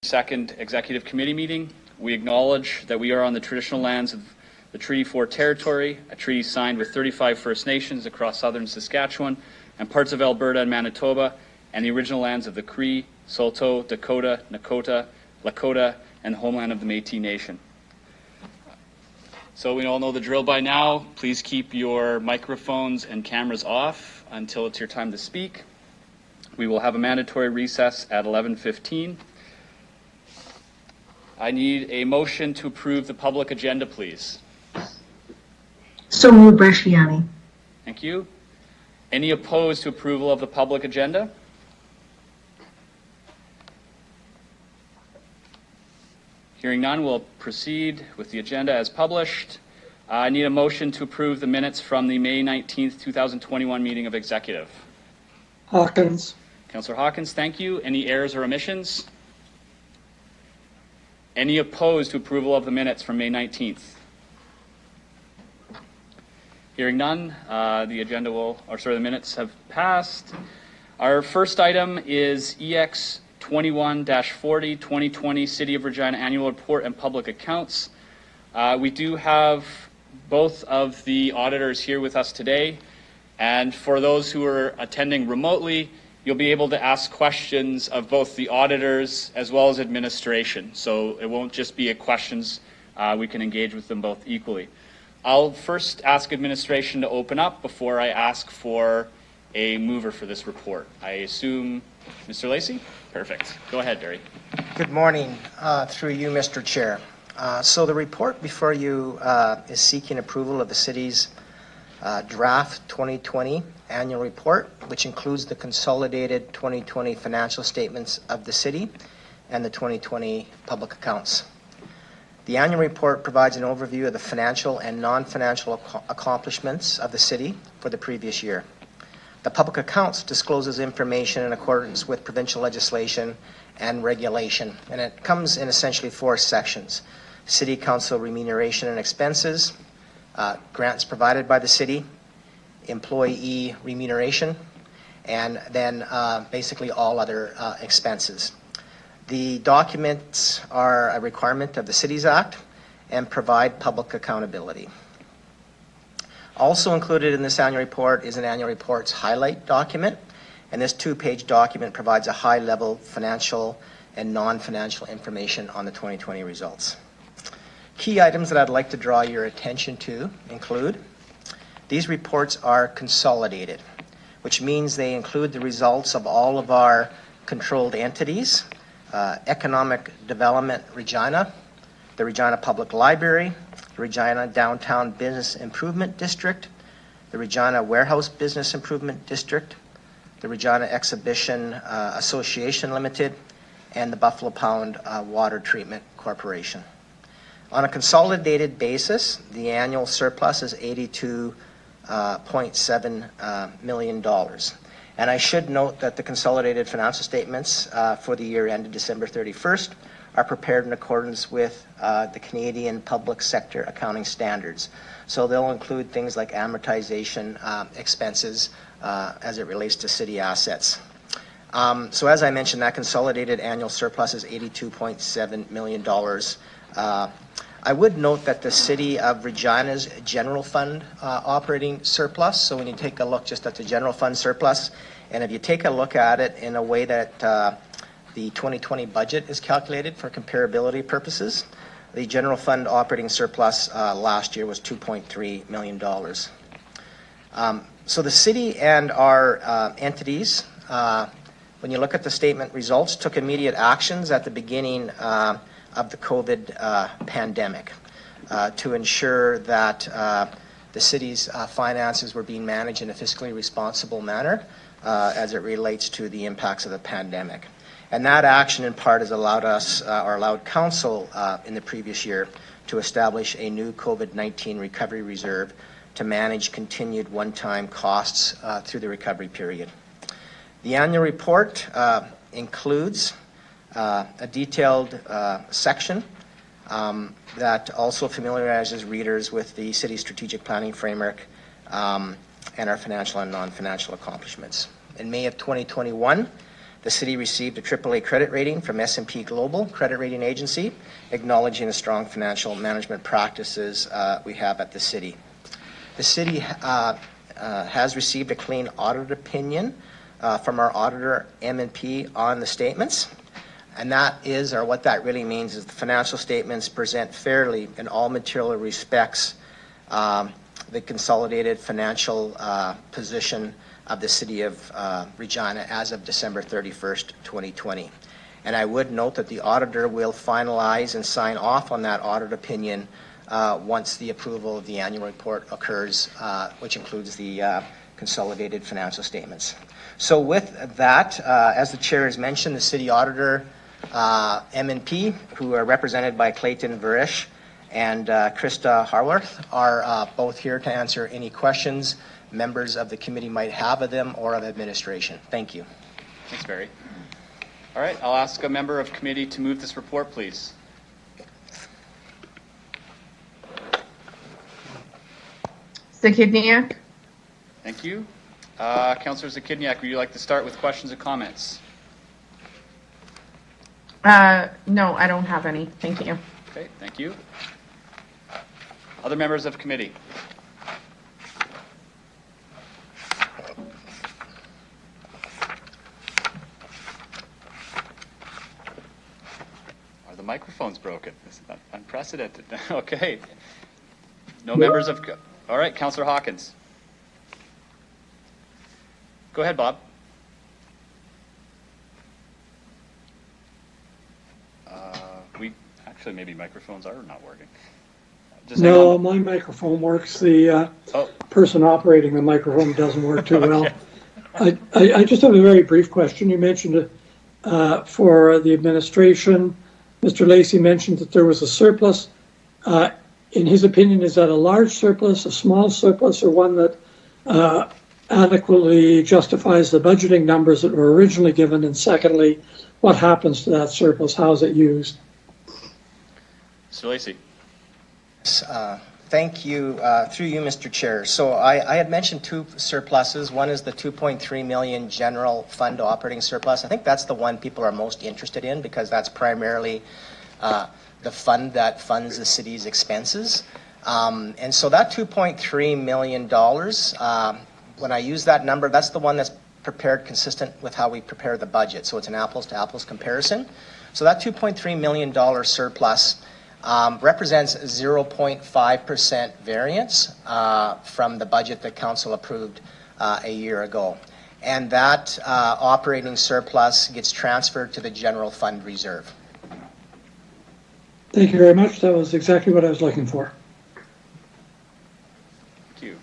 second Executive Committee meeting. We acknowledge that we are on the traditional lands of the Treaty 4 territory, a treaty signed with 35 First Nations across southern Saskatchewan and parts of Alberta and Manitoba, and the original lands of the Cree, Saulteaux, Dakota, Nakota, Lakota, and the homeland of the Métis Nation. So we all know the drill by now. Please keep your microphones and cameras off until it's your time to speak. We will have a mandatory recess at 11:15. I need a motion to approve the public agenda, please. So moved, Bresciani. Thank you. Any opposed to approval of the public agenda? Hearing none, we'll proceed with the agenda as published. I need a motion to approve the minutes from the May 19th, 2021 meeting of Executive. Hawkins. Councillor Hawkins, thank you. Any errors or omissions? Any opposed to approval of the minutes from May 19th? Hearing none, the minutes have passed. Our first item is EX 21-40 2020 City of Regina Annual Report and Public Accounts. We do have both of the auditors here with us today, and for those who are attending remotely, you'll be able to ask questions of both the auditors as well as administration. So it won't just be a questions, we can engage with them both equally. I'll first ask administration to open up before I ask for a mover for this report. I assume Mr. Lacey? Perfect. Go ahead, Barry. Good morning, through you, Mr. Chair. So the report before you is seeking approval of the city's draft 2020 annual report, which includes the consolidated 2020 financial statements of the city and the 2020 public accounts. The annual report provides an overview of the financial and non-financial accomplishments of the city for the previous year. The public accounts discloses information in accordance with provincial legislation and regulation, and it comes in essentially 4 sections: City Council remuneration and expenses, grants provided by the city, employee remuneration, and then basically all other expenses. The documents are a requirement of the Cities Act and provide public accountability. Also included in this annual report is an annual report's highlight document, and this 2-page document provides a high-level financial and non-financial information on the 2020 results. Key items that I'd like to draw your attention to include: these reports are consolidated, which means they include the results of all of our controlled entities: Economic Development Regina, the Regina Public Library, the Regina Downtown Business Improvement District, the Regina Warehouse Business Improvement District, the Regina Exhibition Association Limited, and the Buffalo Pound Water Treatment Corporation. On a consolidated basis, the annual surplus is $82.7 million. And I should note that the consolidated financial statements for the year ended December 31st are prepared in accordance with the Canadian Public Sector Accounting Standards. So they'll include things like amortization expenses as it relates to city assets. So as I mentioned, that consolidated annual surplus is $82.7 million. I would note that the City of Regina's general fund operating surplus, so when you take a look just at the general fund surplus, and if you take a look at it in a way that the 2020 budget is calculated for comparability purposes, the general fund operating surplus last year was $2.3 million. So the city and our entities, when you look at the statement results, took immediate actions at the beginning of the COVID pandemic to ensure that the city's finances were being managed in a fiscally responsible manner as it relates to the impacts of the pandemic. And that action in part has allowed us, or allowed council in the previous year, to establish a new COVID-19 recovery reserve to manage continued one-time costs through the recovery period. The annual report includes a detailed section that also familiarizes readers with the city's strategic planning framework and our financial and non-financial accomplishments. In May of 2021, the city received a AAA credit rating from S&P Global Credit Rating Agency, acknowledging the strong financial management practices we have at the city. The city has received a clean audit opinion from our auditor, M&P, on the statements. And that is, or what that really means is the financial statements present fairly in all material respects the consolidated financial position of the city of Regina as of December 31st, 2020. And I would note that the auditor will finalize and sign off on that audit opinion once the approval of the annual report occurs, which includes the consolidated financial statements. So with that, as the chair has mentioned, the city auditor, M&P, who are represented by Clayton Varish and Krista Harworth, are both here to answer any questions members of the committee might have of them or of administration. Thank you. Thanks, Barry. All right, I'll ask a member of committee to move this report, please. Zakidniak. Thank you. Councillor Zakidniak, would you like to start with questions or comments? No, I don't have any. Thank you. Okay, thank you. Other members of committee? Are the microphones broken? This is unprecedented. Okay. No members of... All right, Councillor Hawkins. Go ahead, Bob. Actually, maybe microphones are not working. No, my microphone works. The person operating the microphone doesn't work too well. I just have a very brief question. You mentioned it for the administration. Mr. Lacey mentioned that there was a surplus. In his opinion, is that a large surplus, a small surplus, or one that adequately justifies the budgeting numbers that were originally given? And secondly, what happens to that surplus? How is it used? Mr. Lacey. Thank you. Through you, Mr. Chair. So I had mentioned two surpluses. One is the 2.3 million general fund operating surplus. I think that's the one people are most interested in because that's primarily the fund that funds the city's expenses. And so that $2.3 million, when I use that number, that's the one that's prepared consistent with how we prepare the budget. So it's an apples to apples comparison. So that $2.3 million surplus represents 0.5% variance from the budget that council approved a year ago. And that operating surplus gets transferred to the general fund reserve. Thank you very much. That was exactly what I was looking for. Thank you.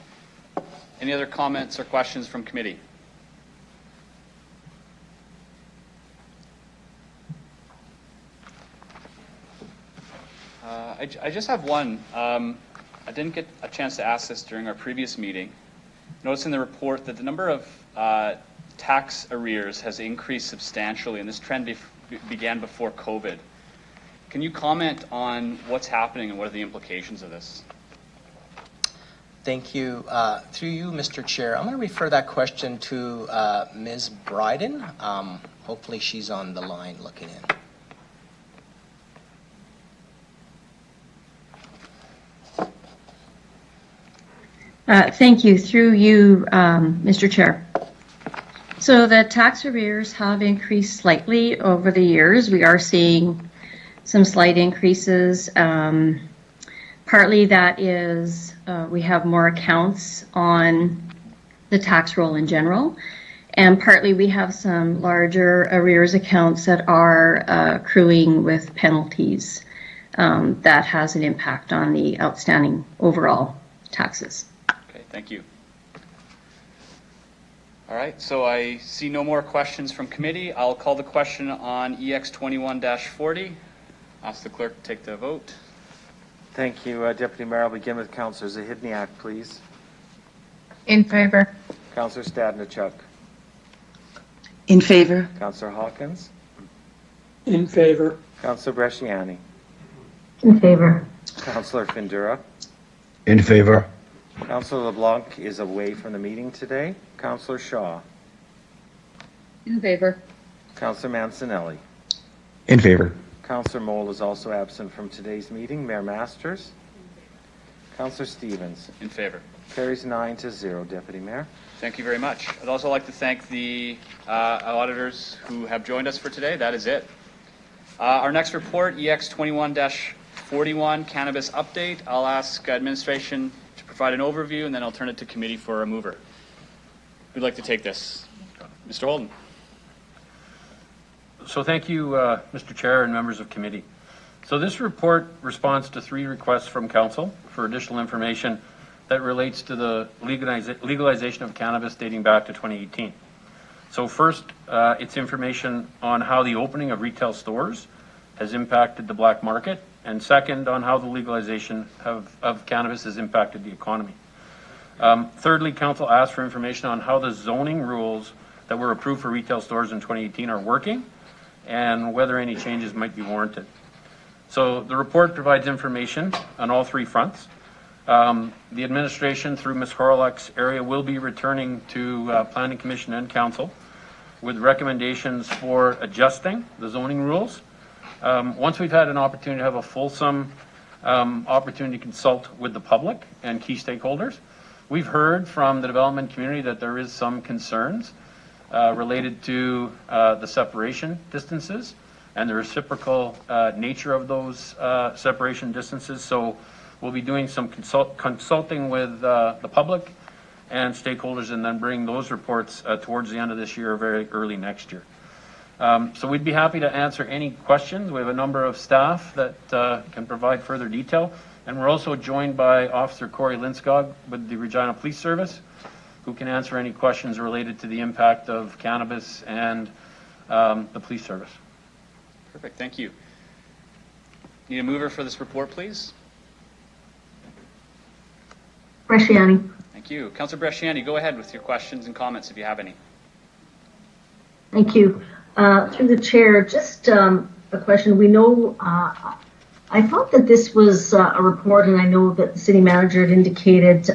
Any other comments or questions from committee? I just have one. I didn't get a chance to ask this during our previous meeting. Notice in the report that the number of tax arrears has increased substantially, and this trend began before COVID. Can you comment on what's happening and what are the implications of this? Thank you. Through you, Mr. Chair, I'm going to refer that question to Ms. Bryden. Hopefully she's on the line looking in. Thank you. Through you, Mr. Chair. So the tax arrears have increased slightly over the years. We are seeing some slight increases. Partly that is we have more accounts on the tax roll in general, and partly we have some larger arrears accounts that are accruing with penalties. That has an impact on the outstanding overall taxes. Thank you. All right, so I see no more questions from committee. I'll call the question on EX 21-40. Ask the clerk to take the vote. Thank you, Deputy Mayor. I'll begin with Councillor Zahidniak, please. In favor. Councillor Stadnichuk. In favor. Councillor Hawkins. In favor. Councillor Bresciani. In favor. Councillor Findura. In favor. Councillor LeBlanc is away from the meeting today. Councillor Shaw. In favor. Councillor Mancinelli. In favor. Councillor Mole is also absent from today's meeting. Mayor Masters. Councillor Stevens. In favor. Carries 9-0, Deputy Mayor. Thank you very much. I'd also like to thank the auditors who have joined us for today. That is it. Our next report, EX 21-41, Cannabis Update. I'll ask administration to provide an overview, and then I'll turn it to committee for a mover. Who'd like to take this? Mr. Holden. So thank you, Mr. Chair and members of committee. So this report responds to 3 requests from council for additional information that relates to the legalization of cannabis dating back to 2018. So first, it's information on how the opening of retail stores has impacted the black market, and second, on how the legalization of cannabis has impacted the economy. Thirdly, council asked for information on how the zoning rules that were approved for retail stores in 2018 are working, and whether any changes might be warranted. So the report provides information on all 3 fronts. The administration, through Ms. Horlock's area, will be returning to Planning Commission and Council with recommendations for adjusting the zoning rules. Once we've had an opportunity to have a fulsome opportunity to consult with the public and key stakeholders, we've heard from the development community that there is some concerns related to the separation distances and the reciprocal nature of those separation distances. So we'll be doing some consulting with the public and stakeholders, and then bring those reports towards the end of this year or very early next year. So we'd be happy to answer any questions. We have a number of staff that can provide further detail. And we're also joined by Officer Corey Linskog with the Regina Police Service, who can answer any questions related to the impact of cannabis and the police service. Perfect, thank you. Need a mover for this report, please? Bresciani. Thank you. Councillor Bresciani, go ahead with your questions and comments if you have any. Thank you. Through the chair, just a question. We know, I thought that this was a report, and I know that the city manager had indicated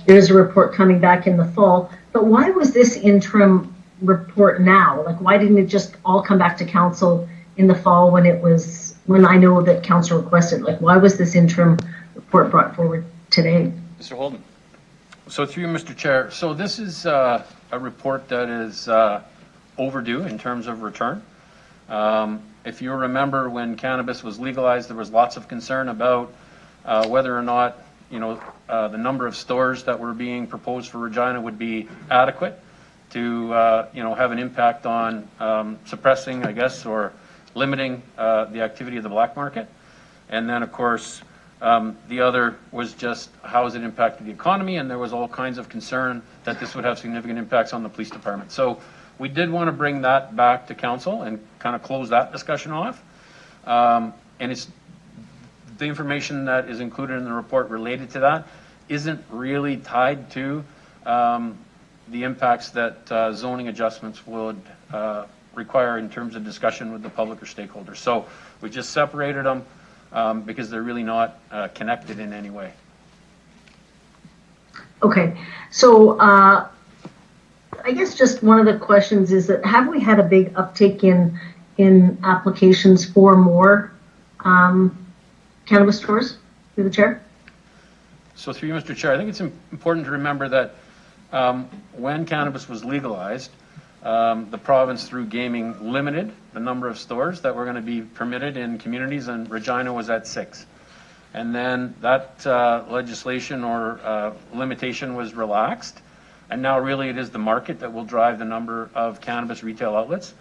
there's a report coming back in the fall, but why was this interim report now? Like, why didn't it just all come back to council in the fall when I know that council requested? Like, why was this interim report brought forward today? Mr. Holden. So through you, Mr. Chair, so this is a report that is overdue in terms of return. If you remember, when cannabis was legalized, there was lots of concern about whether or not, the number of stores that were being proposed for Regina would be adequate to, have an impact on suppressing, I guess, or limiting the activity of the black market. And then, of course, the other was just how has it impacted the economy, and there was all kinds of concern that this would have significant impacts on the police department. So we did want to bring that back to council and kind of close that discussion off. And it's the information that is included in the report related to that isn't really tied to the impacts that zoning adjustments would require in terms of discussion with the public or stakeholders. So we just separated them because they're really not connected in any way. Okay, so I guess just one of the questions is that have we had a big uptick in applications for more cannabis stores through the chair? So through you, Mr. Chair, I think it's important to remember that when cannabis was legalized, the province through gaming limited the number of stores that were going to be permitted in communities, and Regina was at 6. And then that legislation or limitation was relaxed. And now really it is the market that will drive the number of cannabis retail outlets.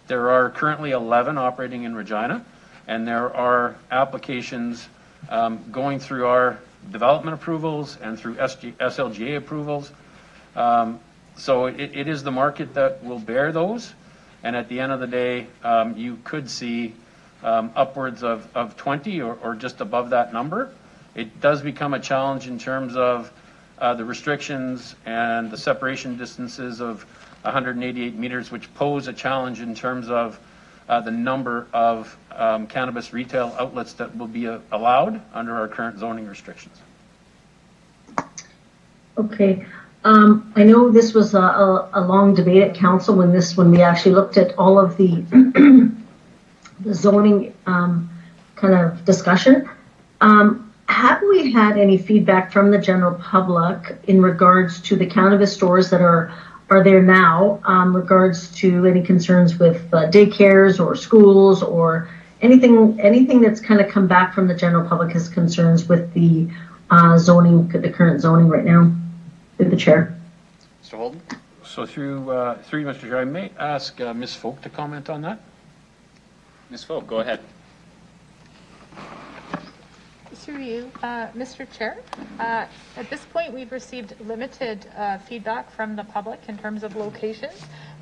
There are currently 11 operating in Regina, and there are applications going through our development approvals and through SLGA approvals. So it is the market that will bear those. And at the end of the day, you could see upwards of 20 or just above that number. It does become a challenge in terms of the restrictions and the separation distances of 188 meters, which pose a challenge in terms of the number of cannabis retail outlets that will be allowed under our current zoning restrictions. Okay. I know this was a long debate at council when we actually looked at all of the, the zoning kind of discussion. Have we had any feedback from the general public in regards to the cannabis stores that are there now, regards to any concerns with daycares or schools or anything that's kind of come back from the general public as concerns with the zoning, the current zoning right now? Through the chair. Mr. Holden? So through you, Mr. Chair, I may ask Ms. Folk to comment on that. Ms. Folk, go ahead. Through you, Mr. Chair. At this point, we've received limited feedback from the public in terms of locations.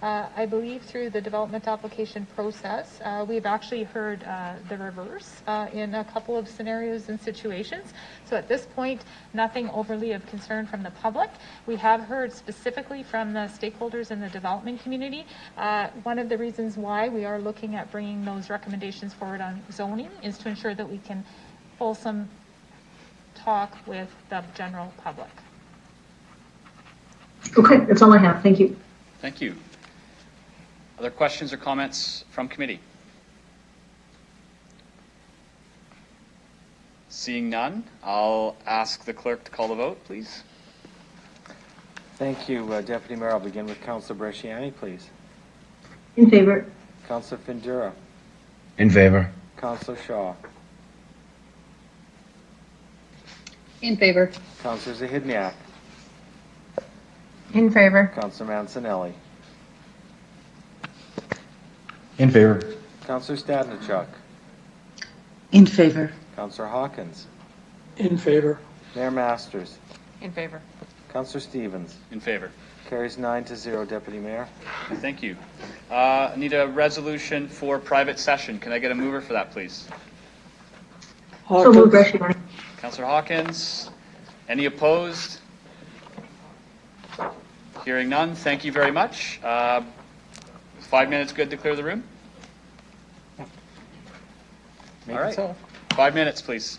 I believe through the development application process, we've actually heard the reverse in a couple of scenarios and situations. So at this point, nothing overly of concern from the public. We have heard specifically from the stakeholders in the development community. One of the reasons why we are looking at bringing those recommendations forward on zoning is to ensure that we can wholesome talk with the general public. Okay, that's all I have. Thank you. Thank you. Other questions or comments from committee? Seeing none, I'll ask the clerk to call the vote, please. Thank you, Deputy Mayor. I'll begin with Councillor Bresciani, please. In favor. Councillor Findura. In favor. Councillor Shaw. In favor. Councillor Zahidniak. In favor. Councillor Mancinelli. In favor. Councillor Stadnichuk. In favor. Councillor Hawkins. In favor. Mayor Masters. In favor. Councillor Stevens. In favor. Carries 9-0, Deputy Mayor. Thank you. I need a resolution for private session. Can I get a mover for that, please? So moved, Bresciani. Councillor Hawkins. Any opposed? Hearing none, thank you very much. 5 minutes good to clear the room? Make All it right. so. 5 minutes, please.